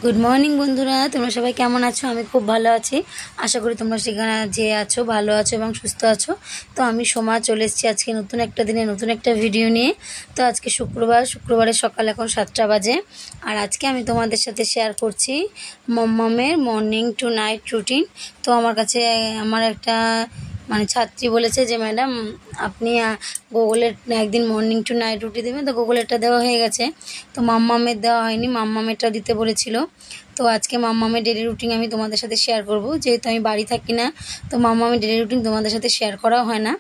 Good morning বন্ধুরা, তোমরা সবাই কেমন আছো? আমি খুব ভালো আছি। আশা করি তোমরা সেখানে যে আছো ভালো আছো এবং সুস্থ আছো। তো আমি সোমা চলে এসেছি আজকে নতুন একটা দিনে নতুন একটা ভিডিও নিয়ে। তো আজকে শুক্রবারের সকাল এখন 7টা বাজে। আর আজকে আমি তোমাদের সাথে শেয়ার করছি মমের মর্নিং টু নাইট রুটিন। তো আমার কাছে আমার একটা ছাত্রী বলেছে যে ম্যাডাম আপনি গুগলের একদিন মর্নিং টু নাইট রুটি দেবেন। তো গুগলেরটা দেওয়া হয়ে গেছে, তো মাম্মামের দেওয়া হয়নি, মাম্মামেরটা দিতে বলেছিল। তো আজকে মাম্মামের ডেলি রুটিন আমি তোমাদের সাথে শেয়ার করব। যেহেতু আমি বাড়ি থাকি না, তো মাম্মামের ডেলি রুটিন তোমাদের সাথে শেয়ার করা হয় না।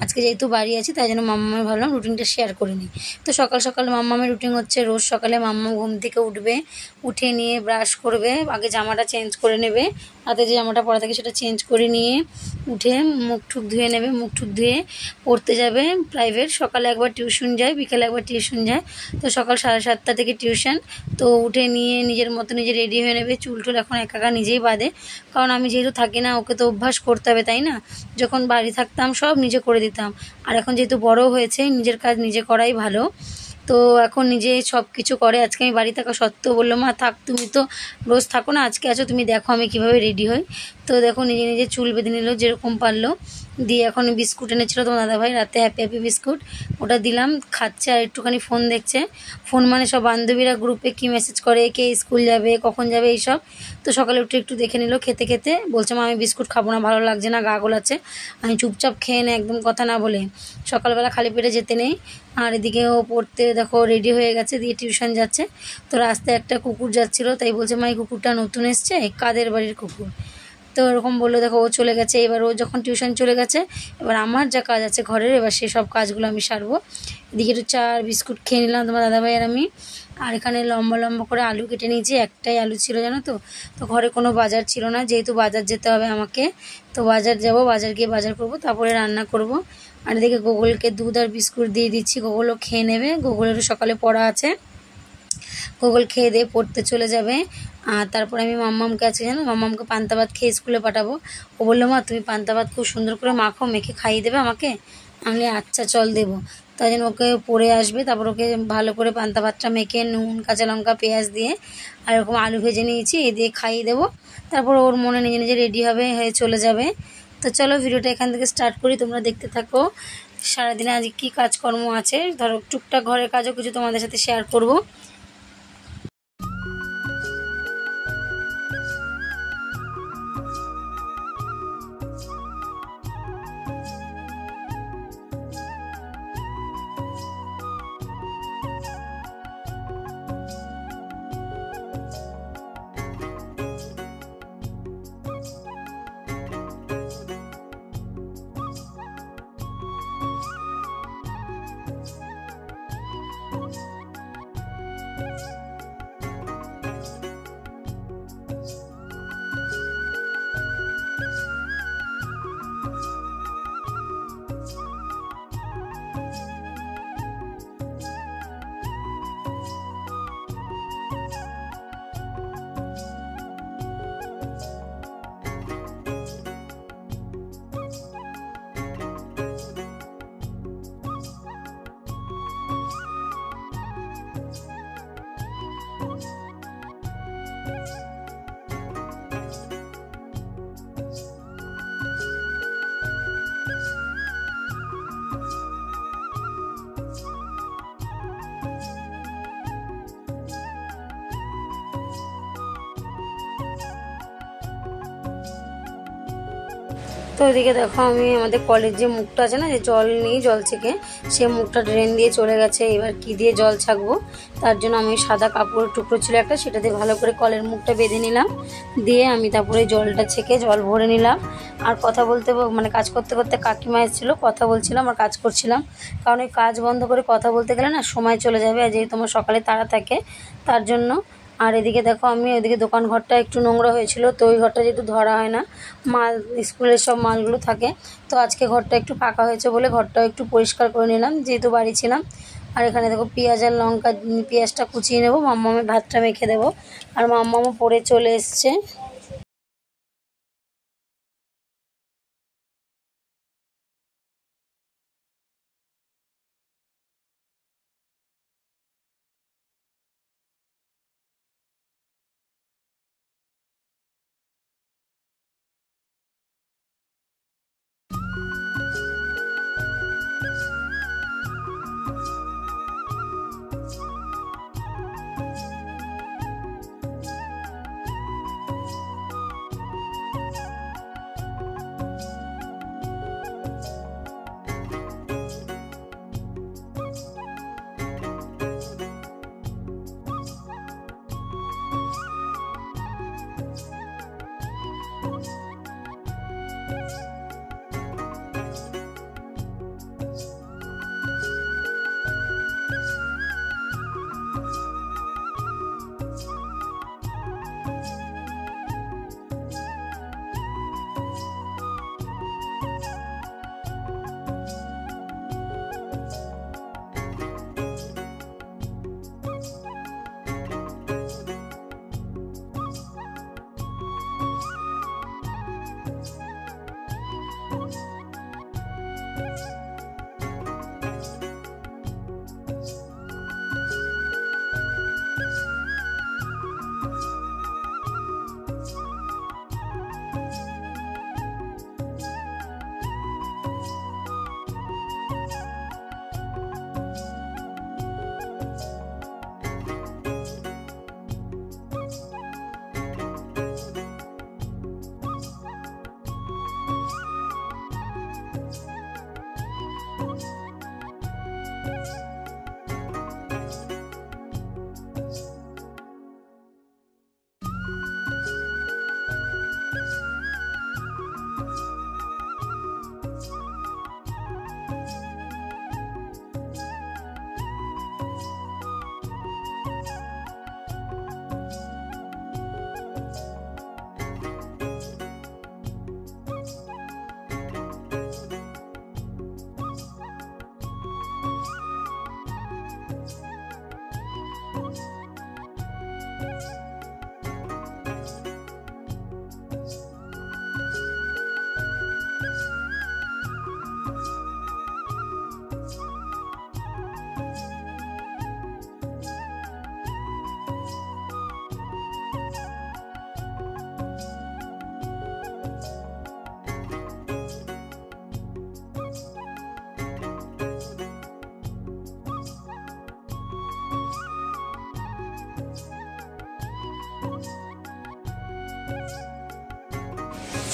আজকে যেহেতু বাড়ি আছি তাই জন্য মাম্মামের ভাবলাম রুটিনটা শেয়ার করে নিই। তো সকাল সকাল মাম্মামের রুটিন হচ্ছে রোজ সকালে মাম্মাম ঘুম থেকে উঠবে, উঠে নিয়ে ব্রাশ করবে, আগে জামাটা চেঞ্জ করে নেবে, হাতে যে জামাটা পরা থাকে সেটা চেঞ্জ করে নিয়ে উঠে মুখ টুক ধুয়ে নেবে, মুখ টুক ধুয়ে পড়তে যাবে প্রাইভেট। সকালে একবার টিউশন যায়, বিকেলে একবার টিউশন যায়। তো সকাল 7:30 থেকে টিউশন। তো উঠে নিয়ে নিজের মতো নিজে রেডি হয়ে নেবে, চুল টুল এখন একা নিজেই বাঁধে, কারণ আমি যেহেতু থাকি না ওকে তো অভ্যাস করতে হবে, তাই না? যখন বাড়ি থাকতাম সব নিজে করে দিতাম, আর এখন যেহেতু বড় হয়েছে নিজের কাজ নিজে করাই ভালো। তো এখন নিজে সব কিছু করে। আজকে আমি বাড়ি থাকা সত্ত্বেও বললো মা থাক, তুমি তো রোজ থাকো না, আজকে আছো, তুমি দেখো আমি কীভাবে রেডি হই। তো দেখো নিজে নিজে চুল বেঁধে নিল যেরকম পারলো, দিয়ে এখন বিস্কুট এনেছিলো তোমার দাদাভাই রাতে, হ্যাপি হ্যাপি বিস্কুট, ওটা দিলাম, খাচ্ছে আর একটুখানি ফোন দেখছে। ফোন মানে সব বান্ধবীরা গ্রুপে কি মেসেজ করে, কে স্কুল যাবে কখন যাবে এইসব। তো সকালে উঠে একটু দেখে নিল, খেতে খেতে বলছে মা আমি বিস্কুট খাবো না, ভালো লাগছে না, গা গোলাচ্ছে। আমি চুপচাপ খেয়ে নে, একদম কথা না বলে। সকালবেলা খালি পেটে যেতে নেই। আর এদিকে ও পড়তে দেখো রেডি হয়ে গেছে, দিয়ে টিউশন যাচ্ছে। তো রাস্তায় একটা কুকুর যাচ্ছিলো, তাই বলছে মা এই কুকুরটা নতুন এসছে, কাদের বাড়ির কুকুর। তো এরকম বললো, দেখো ও চলে গেছে। এবার ও যখন টিউশন চলে গেছে, এবার আমার যা কাজ আছে ঘরের, এবার সেই সব কাজগুলো আমি সারবো। এদিকে একটু চা আর বিস্কুট খেয়ে নিলাম তোমার দাদাভাই আর আমি। আর এখানে লম্বা লম্বা করে আলু কেটে নিয়েছি, একটাই আলু ছিল জানো তো। তো ঘরে কোনো বাজার ছিল না, যেহেতু বাজার যেতে হবে আমাকে, তো বাজার যাব, বাজার গিয়ে বাজার করব, তারপরে রান্না করব। আর এদিকে গোগলকে দুধ আর বিস্কুট দিয়ে দিচ্ছি, গোগলও খেয়ে নেবে, গোগলেরও সকালে পড়া আছে। গোগল খেয়ে দিয়ে পড়তে চলে যাবে। আর তারপরে আমি মাম্মামকে আছে জানো, মাম্মামকে পান্তা ভাত খেয়ে স্কুলে পাঠাবো। ও বললো মা তুমি পান্তা ভাত খুব সুন্দর করে মাখো, মেখে খাইয়ে দেবে আমাকে। আমি আচ্ছা চল দেবো। তাই জন্য ওকে পড়ে আসবে, তারপর ওকে ভালো করে পান্তা ভাতটা মেখে নুন কাঁচা লঙ্কা পেঁয়াজ দিয়ে আর এরকম আলু ভেজে নিয়েছি, এ দিয়ে খাইয়ে দেবো। তারপর ওর মনে নিজে নিজে রেডি হবে, হয়ে চলে যাবে। তো চলো ভিডিওটা এখান থেকে স্টার্ট করি, তোমরা দেখতে থাকো। সারাদিনে আজ কী কাজকর্ম আছে, ধরো টুকটাক ঘরের কাজও কিছু তোমাদের সাথে শেয়ার করব। তো ওইদিকে দেখো আমি আমাদের কলের যে মুখটা আছে না, যে জল নিই জল থেকে, সে মুখটা ড্রেন দিয়ে চলে গেছে। এবার কি দিয়ে জল ছাকবো, তার জন্য আমি সাদা কাপড়ের টুকরো ছিল একটা, সেটা দিয়ে ভালো করে কলের মুখটা বেঁধে নিলাম, দিয়ে আমি তারপরে জলটা ছেঁকে জল ভরে নিলাম। আর কথা বলতে কাজ করতে করতে কাকিমা এসেছিলো, কথা বলছিলাম আর কাজ করছিলাম, কারণ ওই কাজ বন্ধ করে কথা বলতে গেলে না সময় চলে যাবে, আর যেহেতু আমার সকালে তাড়া থাকে তার জন্য। আর এদিকে দেখো আমি ওইদিকে দোকান ঘরটা একটু নোংরা হয়েছিল, তো ওই ঘরটা যেহেতু ধরা হয় না, মাল স্কুলের সব মালগুলো থাকে, তো আজকে ঘরটা একটু ফাঁকা হয়েছে বলে ঘরটাও একটু পরিষ্কার করে নিলাম, যেহেতু বাড়ি ছিলাম। আর এখানে দেখো পেঁয়াজ আর লঙ্কা, পেঁয়াজটা কুচিয়ে নেবো, মাম্মামের ভাতটা মেখে দেবো। আর মাম্মামও পড়ে চলে এসছে।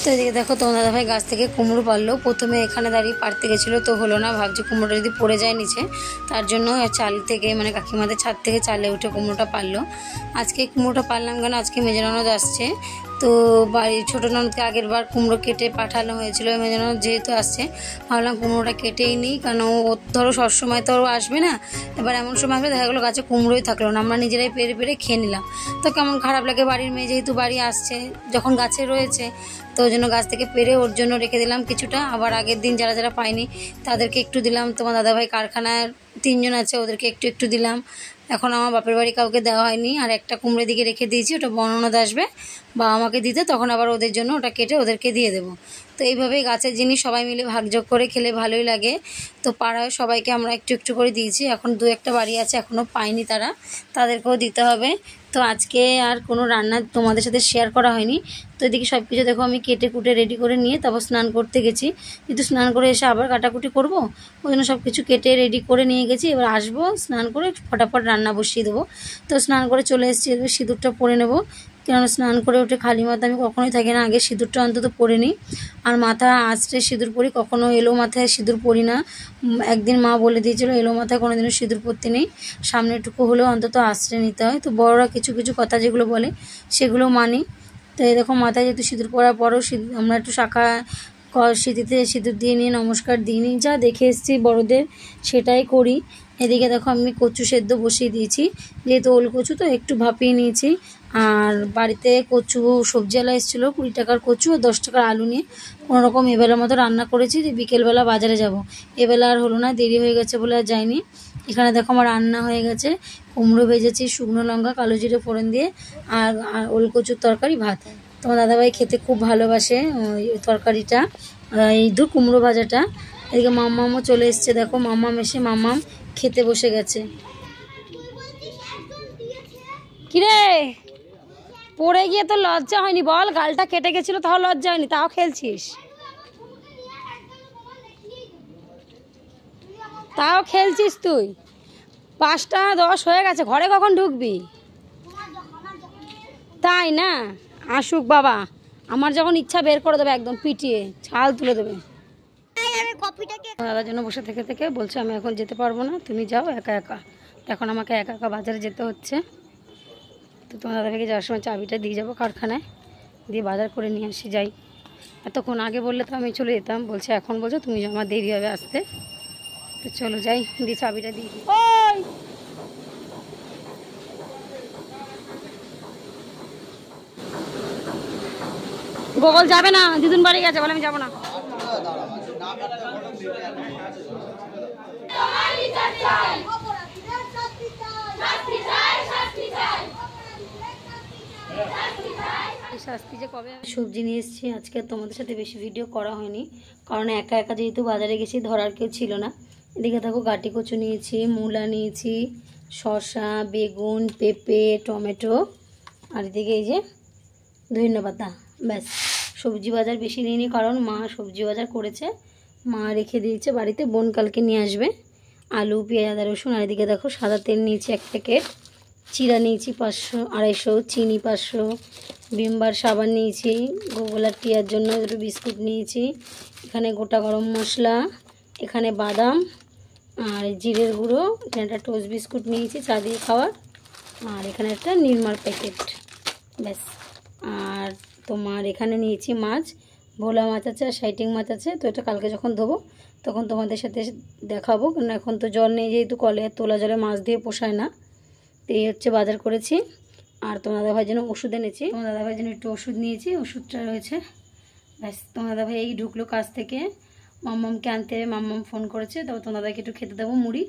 তো এদিকে দেখো তোমার দাদাভাই গাছ থেকে কুমড়ো পারলো। প্রথমে এখানে দাঁড়িয়ে পারতে গেছিলো, তো হলো না, ভাবছি কুমড়োটা যদি পড়ে যায় নিচে, তার জন্য চাল থেকে মানে কাকিমাদের ছাদ থেকে চালে উঠে কুমড়োটা পারলো। আজকে কুমড়োটা পারলাম কেন, আজকে মেজো ননদ আসছে, তো বাড়ির ছোটো ননদকে আগের বার কুমড়ো কেটে পাঠানো হয়েছিল, মেজো ননদ যেহেতু আসছে ভাবলাম কুমড়োটা কেটেই নিই, কারণ ও ধরো সবসময় তো ও আসবে না, এবার এমন সময় আসবে দেখা গেলো গাছে কুমড়োই থাকলো না, আমরা নিজেরাই পেরে পেরে খেয়ে নিলাম, তো কেমন খারাপ লাগে। বাড়ির মেয়ে যেহেতু বাড়ি আসছে, যখন গাছে রয়েছে, তো ওই জন্য গাছ থেকে পেরে ওর জন্য রেখে দিলাম কিছুটা, আবার আগের দিন যারা যারা পায়নি তাদেরকে একটু দিলাম। তোমার দাদাভাই কারখানায় 3 জন আছে, ওদেরকে একটু একটু দিলাম। এখন আমার বাপের বাড়ি কাউকে দেওয়া হয়নি, আর একটা কুমড়োর দিকে রেখে দিয়েছি, ওটা বননদ আসবে বা আমাকে দিতে, তখন আবার ওদের জন্য ওটা কেটে ওদেরকে দিয়ে দেবো। তো এইভাবেই গাছের জিনিস সবাই মিলে ভাগযোগ করে খেলে ভালোই লাগে। তো পাড়ায় সবাইকে আমরা একটু একটু করে দিয়েছি, এখন 2-1টা বাড়ি আছে এখনও পায়নি, তাদেরকেও দিতে হবে। তো আজকে আর কোনো রান্না তোমাদের সাথে শেয়ার করা হয়নি। তো এদিকে সব কিছু দেখো আমি কেটে কুটে রেডি করে নিয়ে তারপর স্নান করতে গেছি, কিন্তু স্নান করে এসে আবার কাটাকুটি করবো, ওই জন্য সব কিছু কেটে রেডি করে নিয়ে গেছি। এবার আসবো, স্নান করে ফটাফট রান্না বসিয়ে দেবো। তো স্নান করে চলে এসেছি, এবার সিঁদুরটা পরে নেবো, কেননা স্নান করে উঠে খালি মাথা আমি কখনোই থাকি না, আগে সিঁদুরটা অন্তত পরে নিই। আর মাথা আঁচড়ে সিঁদুর পরি, কখনো এলো মাথায় সিঁদুর পরি না। একদিন মা বলে দিয়েছিল এলো মাথায় কোনোদিনও সিঁদুর পরতে নেই, সামনেটুকু হলেও অন্তত আঁচড়ে নিতে হয়। তো বড়রা কিছু কিছু কথা যেগুলো বলে সেগুলো মানি। তো এই দেখো মাথায় যেহেতু সিঁদুর পরার পরও আমরা একটু শাখা সিঁথিতে সিঁদুর দিয়ে নিয়ে নমস্কার দিয়ে নিই, যা দেখে এসেছি বড়দের সেটাই করি। এদিকে দেখো আমি কচু সেদ্ধ বসিয়ে দিয়েছি, যেহেতু ওল কচু তো একটু ভাপিয়ে নিয়েছি। আর বাড়িতে কচু সবজিওয়ালা এসেছিলো, 20 টাকার কচু আর 10 টাকার আলু নিয়ে কোনোরকম এবেলার মতো রান্না করেছি, যে বিকেলবেলা বাজারে যাব। এবেলা আর হলো না, দেরি হয়ে গেছে বলে আর যাইনি। এখানে দেখো আমার রান্না হয়ে গেছে, কুমড়ো ভেজেছি শুকনো লঙ্কা কালো জিরে ফোড়ন দিয়ে, আর ওল কচুর তরকারি ভাত। তোমার দাদাভাই খেতে খুব ভালোবাসে ওই তরকারিটা, এই কুমড়ো ভাজাটা। এদিকে মাম্মামও চলে এসছে, দেখো মাম্মাম এসে মাম্মাম খেতে বসে গেছে। কিরে পড়ে গিয়ে তো লজ্জা হয়নি বল? গালটা কেটে গেছিল তাও লজ্জা হয়নি, তাও খেলছিস, তাও খেলছিস তুই। 5টা 10 হয়ে গেছে, ঘরে কখন ঢুকবি? তাই না, আসুক বাবা, আমার যখন ইচ্ছা বের করে দেবে, একদম পিটিয়ে ছাল তুলে দেবে। দাদার জন্য বসে থেকে থেকে বলছে আমি এখন যেতে পারবো না, তুমি যাও একা একা। এখন আমাকে একা একা বাজারে যেতে হচ্ছে। তো তোমার দাদাকে যাওয়ার সময় চাবিটা দিয়ে যাবো কারখানায়, দিয়ে বাজার করে নিয়ে আসি। যাই, এতক্ষণ আগে বললে তো আমি চলে যেতাম, বলছে এখন বলছো তুমি, আমার দেরি হবে আসতে। তো চলো যাই, দিয়ে চাবিটা দিয়ে দিই। ওই গোগল যাবে না, দিদুন বাড়ি গেছে বলে আমি যাবো না। শাস্তি যে কবে। সবজি নিয়ে এসেছি আজকে, তোমাদের সাথে বেশি ভিডিও করা হয়নি, কারণ একা একা যেহেতু বাজারে গেছি ধরার কেউ ছিল না। এদিকে দেখো গাটি কচু নিয়েছি, মূলা নিয়েছি, শসা, বেগুন, পেঁপে, টমেটো, আর এদিকে এই যে ধন্যপাতা। ব্যাস, সবজি বাজার বেশি নিইনি, কারণ মা সবজি বাজার করেছে, মা রেখে দিয়েছে বাড়িতে, বোন কালকে নিয়ে আসবে। আলু, পেঁয়াজ, আদা, রসুন। আর এদিকে দেখো সাদা তেল নিয়েছি 1 প্যাকেট, চিরা নিয়েছি 500-250, চিনি 500, ভিমবার সাবান নিয়েছি, গোগলার টিয়ার জন্য দুটো বিস্কুট নিয়েছি, এখানে গোটা গরম মশলা, এখানে বাদাম আর জিরের গুঁড়ো, এখানে একটা টোস্ট বিস্কুট নিয়েছি চা দিয়ে খাওয়ার, আর এখানে একটা নির্মার প্যাকেট। ব্যাস। আর তোমার এখানে নিয়েছি মাছ, ভোলা মাছ আছে আর সাইটিং মাছ আছে। তো এটা কালকে যখন ধোবো তখন তোমাদের সাথে দেখাবো, কারণ এখন তো জল নেই, যেহেতু কলে তোলা জলে মাছ দিয়ে পোষায় না। তো এই হচ্ছে বাজার করেছি। আর তোমার দাদাভাইয়ের জন্য ওষুধ এনেছি, তোমার দাদাভাইয়ের জন্য একটু ওষুধ নিয়েছি, ওষুধটা রয়েছে। ব্যাস, তোমার দাদাভাই এই ঢুকলো কাজ থেকে, মাম্মামকে আনতে মাম্মাম ফোন করেছে, তবে তোমার দাদাকে একটু খেতে দেবো মুড়ি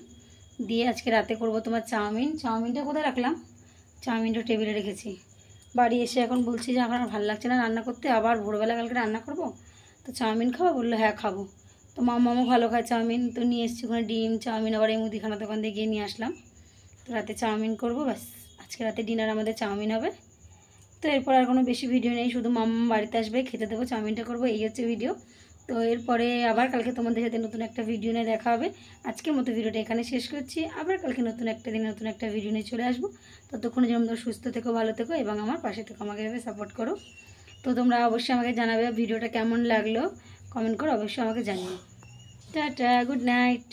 দিয়ে। আজকে রাতে করব তোমার চাউমিন। চাউমিনটা কোথায় রাখলাম? চাউমিনটা টেবিলে রেখেছি। বাড়ি এসে এখন বলছি যে এখন আর ভালো লাগছে না রান্না করতে, আবার ভোরবেলা কালকে রান্না করব, তো চাউমিন খাবো? বললো হ্যাঁ খাবো। তো মাম্মামও ভালো খায় চাউমিন, তো নিয়ে এসেছি ওখানে ডিম, চাউমিন, আবার এই মুদিখানা দোকান দিয়ে গিয়ে নিয়ে আসলাম। তো রাতে চাউমিন করব, ব্যাস আজকে রাতে ডিনার আমাদের চাউমিন হবে। তো এরপর আর কোনো বেশি ভিডিও নেই, শুধু মাম্মা বাড়িতে আসবে, খেতে দেবো, চাউমিনটা করবো, এই হচ্ছে ভিডিও। তো এরপরে আবার কালকে তোমাদের সাথে নতুন একটা ভিডিও নিয়ে দেখা হবে। আজকের মতো ভিডিওটা এখানে শেষ করছি, আবার কালকে নতুন একটা দিনে নতুন একটা ভিডিও নিয়ে চলে আসবো। ততক্ষণে যেমন সুস্থ থেকো, ভালো থেকো এবং আমার পাশে থেকো, আমাকে এভাবে সাপোর্ট করো। তো তোমরা অবশ্যই আমাকে জানাবে ভিডিওটা কেমন লাগলো, কমেন্ট করে অবশ্যই আমাকে জানিও। Tata, good night.